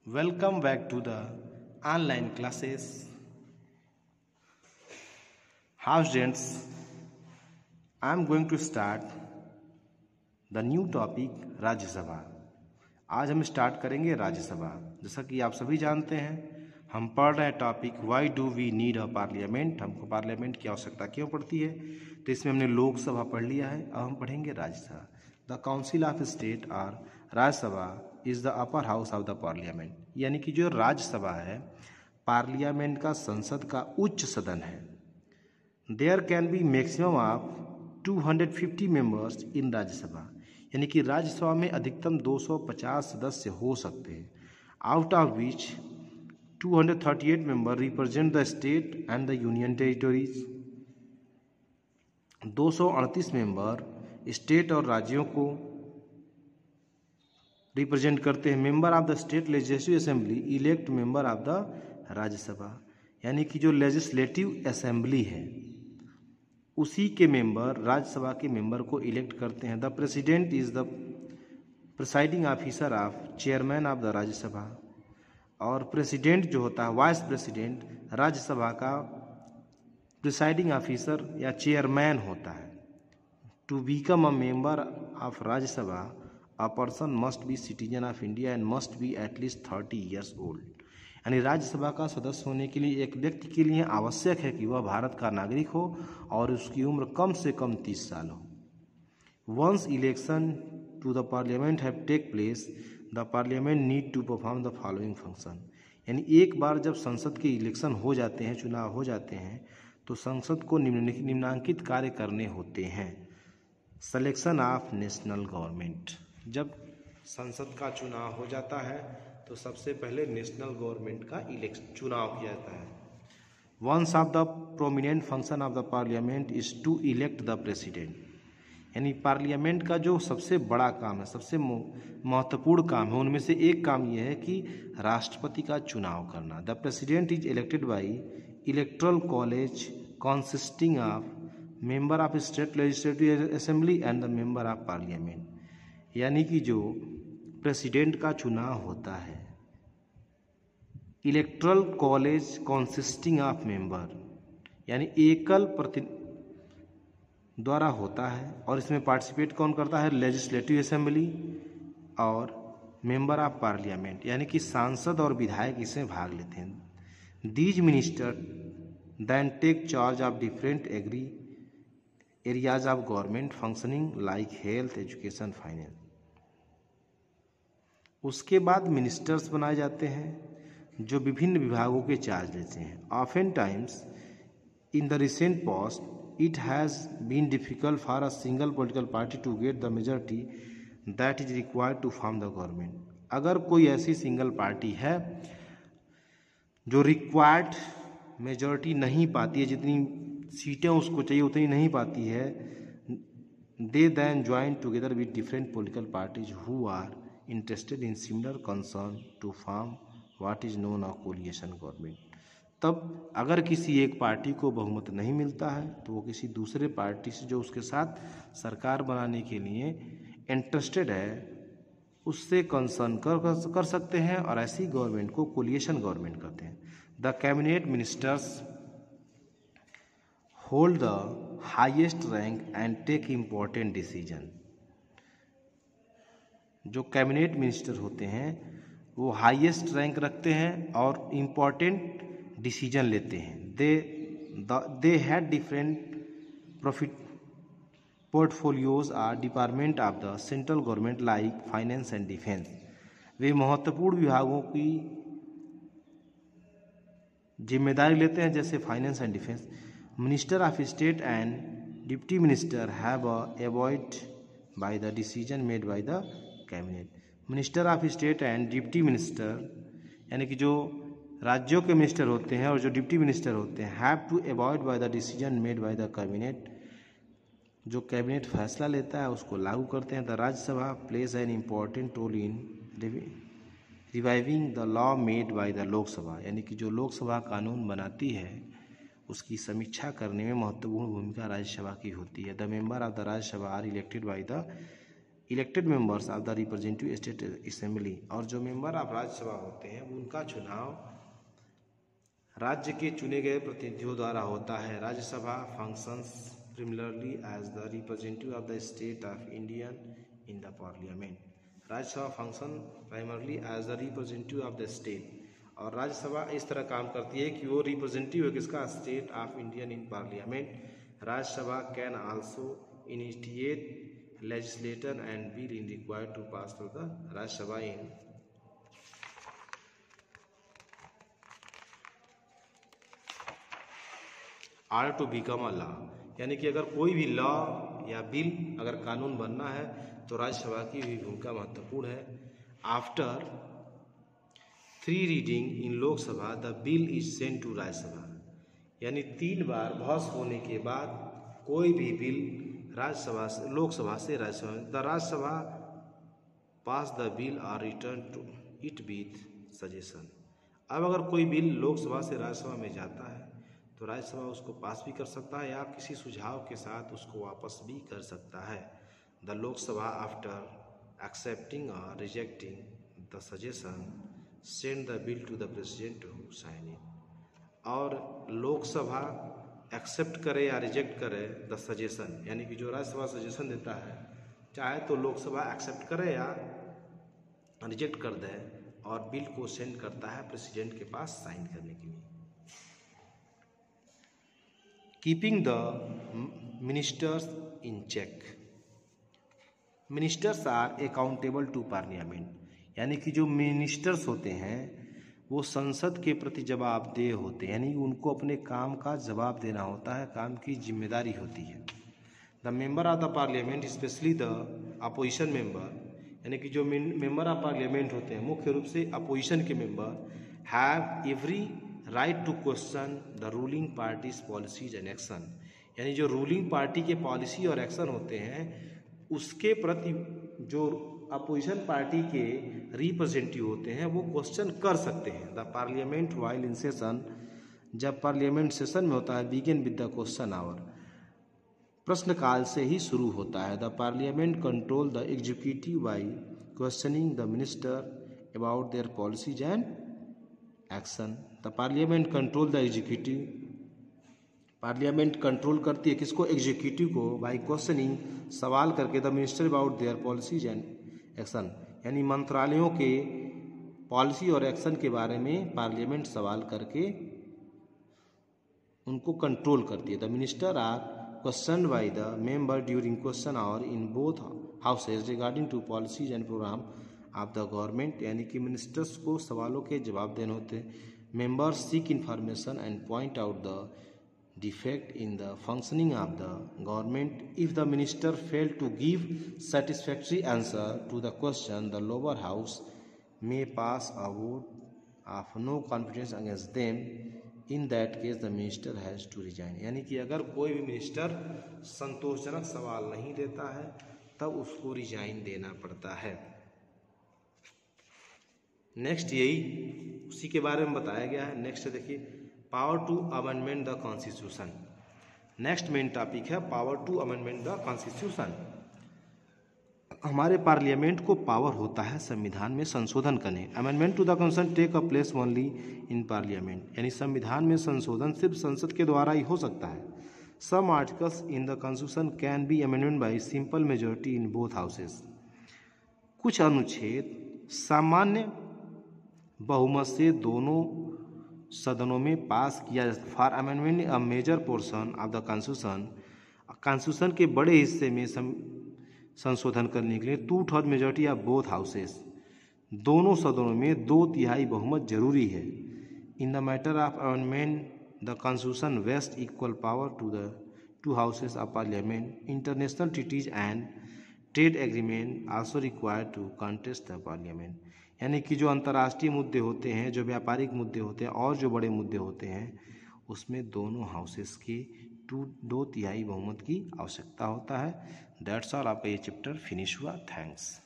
Welcome back to the online classes. How students, I am going to start the new topic Rajya Sabha. आज हम start करेंगे राज्यसभा। जैसा कि आप सभी जानते हैं, हम पढ़ रहे हैं topic why do we need a parliament. हमको पार्लियामेंट की आवश्यकता क्यों पड़ती है। तो इसमें हमने लोकसभा पढ़ लिया है, अब हम पढ़ेंगे Rajya Sabha. The council of state और Rajya Sabha is the upper house of the parliament, यानी कि जो राज्यसभा है पार्लियामेंट का संसद का उच्च सदन है। There can be maximum of 250 members in Rajya Sabha, यानी कि राज्यसभा में अधिकतम 250 सदस्य हो सकते हैं। Out of which 238 member represent the state and the union territories. 238 member state और राज्यों को रिप्रेजेंट करते हैं। Member of the state legislative assembly elect member of the Rajya Sabha, यानी कि जो लेजिस्लेटिव असेंबली है उसी के मेंबर राज्यसभा के मेंबर को इलेक्ट करते हैं। The president is the presiding officer of chairman of the Rajya Sabha, और प्रेसिडेंट जो होता है वाइस प्रेसिडेंट राज्यसभा का प्रिसाइडिंग ऑफिसर या चेयरमैन होता है। To become a member of Rajya Sabha a person must be citizen of India and must be at least 30 years old, यानी राज्यसभा का सदस्य होने के लिए एक व्यक्ति के लिए आवश्यक है कि वह भारत का नागरिक हो और उसकी उम्र कम से कम 30 साल हो। Once election to the parliament have take place the parliament need to perform the following function, यानी एक बार जब संसद के इलेक्शन हो जाते हैं, चुनाव हो जाते हैं, तो संसद को निम्नलिखित कार्य करने होते हैं। सिलेक्शन ऑफ नेशनल गवर्नमेंट, जब संसद का चुनाव हो जाता है तो सबसे पहले नेशनल गवर्नमेंट का चुनाव किया जाता है। Once of the prominent function of the parliament is to elect the president, यानी पार्लियामेंट का जो सबसे बड़ा काम है, सबसे महत्वपूर्ण काम है, उनमें से एक काम यह है कि राष्ट्रपति का चुनाव करना। The president is elected by electoral college consisting of member of state legislative assembly and the member of parliament, यानी कि जो प्रेसिडेंट का चुनाव होता है electoral college consisting of member, यानी एकल द्वारा होता है, और इसमें पार्टिसिपेट कौन करता है, लेजिस्लेटिव असेंबली और मेंबर ऑफ पार्लियामेंट, यानी कि सांसद और विधायक इसमें भाग लेते हैं। These minister then take charge of different areas of government functioning like health, education, finance. उसके बाद मिनिस्टर्स बनाए जाते हैं जो विभिन्न विभागों के चार्ज लेते हैं। Often times in the recent past it has been difficult for a single political party to get the majority that is required to form the government. अगर कोई ऐसी सिंगल पार्टी है जो रिक्वायर्ड मेजॉरिटी नहीं पाती है, जितनी सीटें उसको चाहिए उतनी नहीं पाती है, they then join together with different political parties who are interested in similar concern to form what is known a coalition government. तब अगर किसी एक पार्टी को बहुमत नहीं मिलता है तो वो किसी दूसरे पार्टी से जो उसके साथ सरकार बनाने के लिए इंटरेस्टेड है उससे कंसर्न कर सकते हैं, और ऐसी गवर्नमेंट को कोलिएशन गवर्नमेंट कहते हैं। The cabinet ministers hold the highest rank and take important decision. जो कैबिनेट मिनिस्टर होते हैं वो हाईएस्ट रैंक रखते हैं और इम्पोर्टेंट डिसीजन लेते हैं। They had different profit portfolios are department of the central government like finance and defence. वे महत्वपूर्ण विभागों की जिम्मेदारी लेते हैं, जैसे finance and defence. Minister of state and deputy minister have avoid by the decision made by the cabinet. Minister of state and deputy minister, यानी कि जो राज्यों के मिनिस्टर होते हैं और जो डिप्टी मिनिस्टर होते हैं, have to avoid by the decision made by the cabinet. जो कैबिनेट फैसला लेता है उसको लागू करते हैं। The Rajya Sabha plays an important role in reviving the law made by the Lok Sabha, यानी कि जो लोकसभा कानून बनाती है उसकी समीक्षा करने में महत्वपूर्ण भूमिका राज्यसभा की होती है। The member of the Rajya Sabha are elected by the elected members of the representative state assembly, और जो मेंबर ऑफ राज्यसभा होते हैं उनका चुनाव राज्य के चुने गए प्रतिनिधियों द्वारा होता है। Rajya Sabha functions primarily as the representative of the state of India in the parliament. Rajya Sabha function primarily as the representative of the state, और राज्यसभा इस तरह काम करती है कि वो रिप्रेजेंटेटिव है किसका, state of Indian in parliament. Rajya Sabha can also initiate legislator and bill in required to pass through the Rajya Sabha in order to become a law, यानी कि अगर कोई भी लॉ या बिल अगर कानून बनना है तो राज्यसभा की भी भूमिका महत्वपूर्ण है। After 3 reading in Lok Sabha the bill is sent to Rajya Sabha, यानी 3 बार बहस होने के बाद कोई भी बिल राज्यसभा से लोकसभा से Rajya Sabha, the Rajya Sabha pass the bill और return to it with suggestion. अब अगर कोई बिल लोकसभा से राज्यसभा में जाता है तो राज्यसभा उसको पास भी कर सकता है या किसी सुझाव के साथ उसको वापस भी कर सकता है। द लोकसभा आफ्टर एक्सेप्टिंग और rejecting the suggestion send the bill to the president who sign it, और लोकसभा एक्सेप्ट करे या रिजेक्ट करे द सजेशन, यानी कि जो राज्यसभा सजेशन देता है चाहे तो लोकसभा एक्सेप्ट करे या रिजेक्ट कर दे, और बिल को सेंड करता है प्रेसिडेंट के पास साइन करने के लिए। Keeping the ministers in check, ministers are accountable to parliament, यानी कि जो मिनिस्टर्स होते हैं वो संसद के प्रति जवाबदेह होते हैं, यानी उनको अपने काम का जवाब देना होता है, काम की जिम्मेदारी होती है। The member of the parliament specially the opposition member, यानी कि जो मेंबर ऑफ पार्लियामेंट होते हैं मुख्य रूप से अपोजिशन के member, have every right to question the ruling parties policies and action, यानी जो रूलिंग पार्टी के पॉलिसी और एक्शन होते हैं उसके प्रति जो अपोजिशन पार्टी के रिप्रेजेंटेटिव होते हैं वो क्वेश्चन कर सकते हैं। The parliament while in session, जब पार्लियामेंट सेशन में होता है, begin with the question hour, प्रश्नकाल से ही शुरू होता है। The parliament control the executive by questioning the minister about their policies and action. The parliament control the executive, parliament control करती है किसको, एग्जीक्यूटिव को, बाई क्वेश्चनिंग, सवाल करके, the minister about their policies and action, यानी मंत्रालयों के policy और एक्शन के बारे में पार्लियामेंट सवाल करके उनको कंट्रोल करती है। The minister are question by the member during question hour in both houses regarding to policies and programme of the government, यानी कि मिनिस्टर्स को सवालों के जवाब देने होते हैं। Members seek information and point out the defect in the functioning of the government. If the minister fail to give satisfactory answer to the question, the lower house may pass a vote of no confidence against them. In that case, the minister has to resign, यानी कि अगर कोई भी minister संतोषजनक सवाल नहीं देता है तब उसको रिजाइन देना पड़ता है। नेक्स्ट यही उसी के बारे में बताया गया है। नेक्स्ट देखिए, power to amendment the constitution. Next main topic है power to amendment the constitution. हमारे पार्लियामेंट को पावर होता है संविधान में संशोधन करने। Amendment to the constitution take a place only in parliament, यानी संविधान में संशोधन सिर्फ संसद के द्वारा ही हो सकता है। Some articles in the constitution can be amendment by simple majority in both houses. कुछ अनुच्छेद सामान्य बहुमत से दोनों सदनों में पास किया जा सकता। For amendment a major portion of the constitution, constitution के बड़े हिस्से में संशोधन करने के लिए 2/3 मेजोरिटी ऑफ बोथ हाउसेस, दोनों सदनों में 2/3 बहुमत जरूरी है। In the matter of amendment the constitution vest equal power to the 2 houses of parliament. International treaties and trade agreement also required to contest the parliament, यानी कि जो अंतर्राष्ट्रीय मुद्दे होते हैं, जो व्यापारिक मुद्दे होते हैं और जो बड़े मुद्दे होते हैं उसमें दोनों हाउसेस की 2/3 बहुमत की आवश्यकता होता है। दैट्स ऑल, आपका ये चैप्टर फिनिश हुआ। थैंक्स।